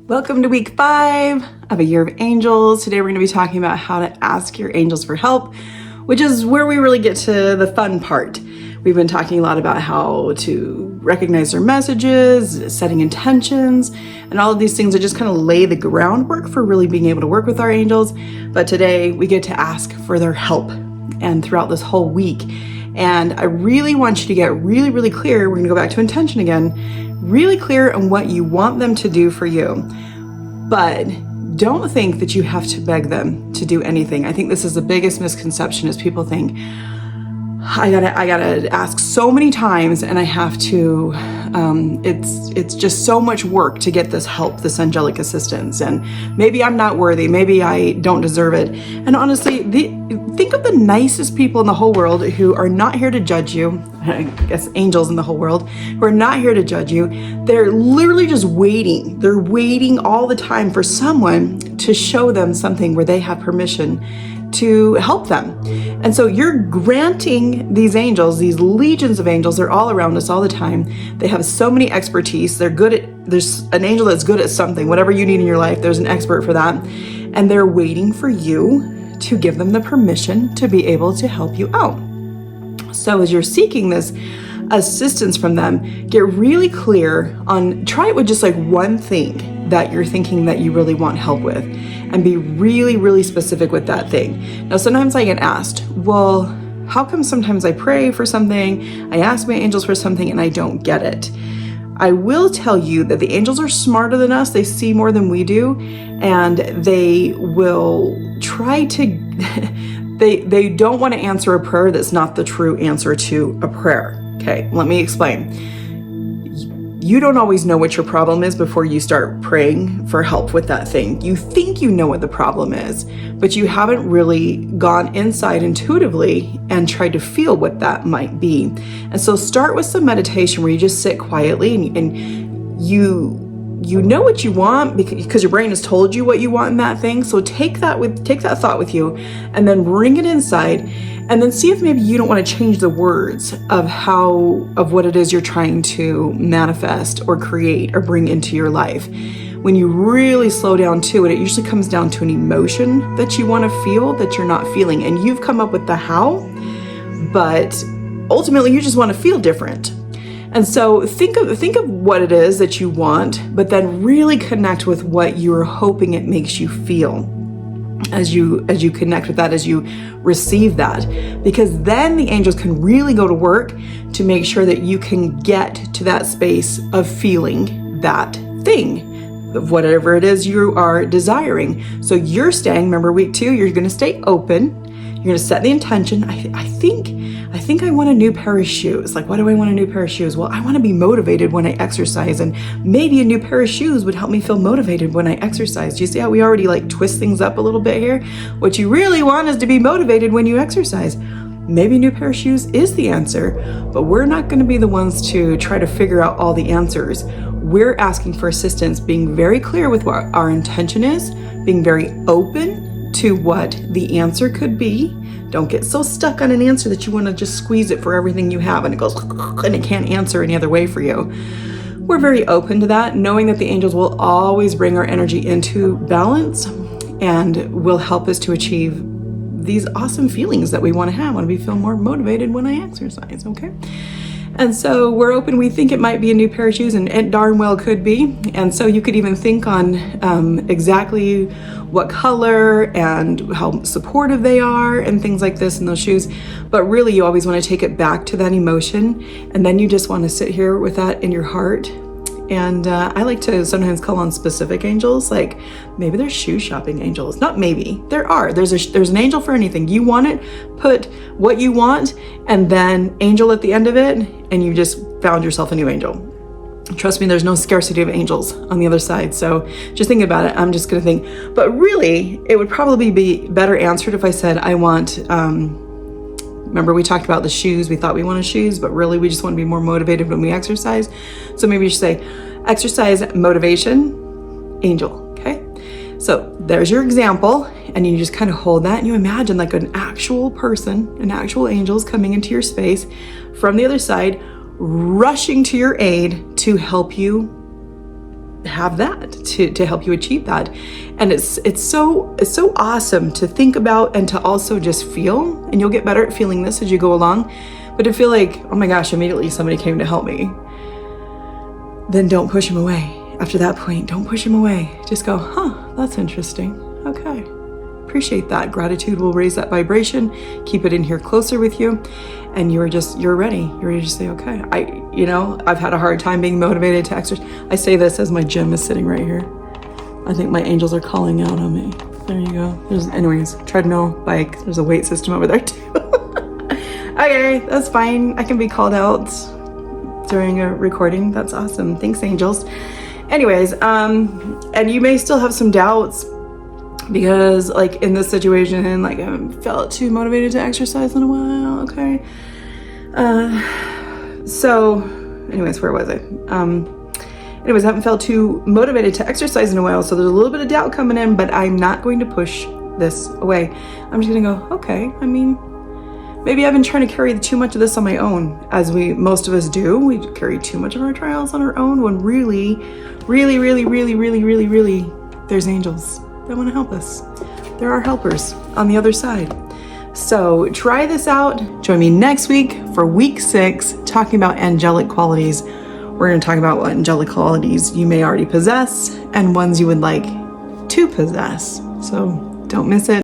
Welcome to week 5 of a year of angels. Today we're going to be talking about how to ask your angels for help, which is where we really get to the fun part. We've been talking a lot about how to recognize their messages, setting intentions, and all of these things that just kind of lay the groundwork for really being able to work with our angels. But today we get to ask for their help, and throughout this whole week. And I really want you to get really clear. We're going to go back to intention again. Really clear on what you want them to do for you. But don't think that you have to beg them to do anything. I think this is the biggest misconception, is people think, I gotta ask so many times, and I have to, it's just so much work to get this help, this angelic assistance, and maybe I'm not worthy, maybe I don't deserve it. And honestly, think of the nicest people in the whole world who are not here to judge you. I guess angels in the whole world who are not here to judge you. They're literally just waiting. They're waiting all the time for someone to show them something where they have permission to help them. And so you're granting these angels, these legions of angels, they're all around us all the time. They have so many expertise. There's an angel that's good at something, whatever you need in your life, there's an expert for that. And they're waiting for you to give them the permission to be able to help you out. So as you're seeking this assistance from them, get really clear on, try it with just like one thing that you're thinking that you really want help with, and be really specific with that thing. Now, sometimes I get asked, well, how come sometimes I pray for something, I ask my angels for something, and I don't get it? I will tell you that the angels are smarter than us. They see more than we do, and they will try to, they don't want to answer a prayer that's not the true answer to a prayer. Okay, let me explain. You don't always know what your problem is before you start praying for help with that thing. You think you know what the problem is, but you haven't really gone inside intuitively and tried to feel what that might be. And so start with some meditation where you just sit quietly and you know what you want because your brain has told you what you want in that thing. So take that thought with you and then bring it inside, and then see if maybe you don't want to change the words of what it is you're trying to manifest or create or bring into your life. When you really slow down to it, it usually comes down to an emotion that you want to feel that you're not feeling, and you've come up with the how, but ultimately you just want to feel different. And so think of what it is that you want, but then really connect with what you're hoping it makes you feel as you connect with that, as you receive that, because then the angels can really go to work to make sure that you can get to that space of feeling that thing, of whatever it is you are desiring. So you're staying, remember week 2, you're going to stay open. You're going to set the intention. I think I want a new pair of shoes. Like, why do I want a new pair of shoes? Well, I want to be motivated when I exercise, and maybe a new pair of shoes would help me feel motivated when I exercise. Do you see how we already like twist things up a little bit here? What you really want is to be motivated when you exercise. Maybe a new pair of shoes is the answer, but we're not going to be the ones to try to figure out all the answers. We're asking for assistance, being very clear with what our intention is, being very open to what the answer could be. Don't get so stuck on an answer that you want to just squeeze it for everything you have and it goes and it can't answer any other way for you. We're very open to that, knowing that the angels will always bring our energy into balance and will help us to achieve these awesome feelings that we want to have. I want to feel more motivated when I exercise, okay? And so we're open. We think it might be a new pair of shoes, and it darn well could be. And so you could even think on exactly what color and how supportive they are and things like this in those shoes. But really, you always want to take it back to that emotion. And then you just want to sit here with that in your heart. And I like to sometimes call on specific angels, like maybe they're shoe shopping angels. Not maybe, there are. There's an angel for anything. You want it, put what you want, and then angel at the end of it, and you just found yourself a new angel. Trust me, there's no scarcity of angels on the other side. So just think about it. I'm just gonna think, but really, it would probably be better answered if I said, I want, remember we talked about the shoes, we thought we wanted shoes, but really we just want to be more motivated when we exercise. So maybe you should say, exercise motivation, angel, okay? So there's your example, and you just kind of hold that and you imagine like an actual person, an actual angel is coming into your space from the other side, rushing to your aid to help you have that to help you achieve that. And it's so awesome to think about and to also just feel, and you'll get better at feeling this as you go along, but to feel like, oh my gosh, immediately somebody came to help me, then don't push them away. After that point, don't push them away. Just go, huh, that's interesting. Okay. Appreciate that. Gratitude will raise that vibration, keep it in here closer with you, and you're ready. You're ready to say, okay, I've had a hard time being motivated to exercise. I say this as my gym is sitting right here. I think my angels are calling out on me. There you go. Anyways, treadmill, bike, there's a weight system over there too. Okay, that's fine. I can be called out during a recording. That's awesome. Thanks, angels. Anyways, and you may still have some doubts, because like in this situation, like I haven't felt too motivated to exercise in a while. Okay. So anyways, where was I? Anyways, I haven't felt too motivated to exercise in a while. So there's a little bit of doubt coming in, but I'm not going to push this away. I'm just going to go, okay. I mean, maybe I've been trying to carry too much of this on my own, as most of us do. We carry too much of our trials on our own, when really, there's angels that want to help us. There are helpers on the other side. So try this out. Join me next week for week 6, talking about angelic qualities. We're going to talk about what angelic qualities you may already possess and ones you would like to possess. So don't miss it.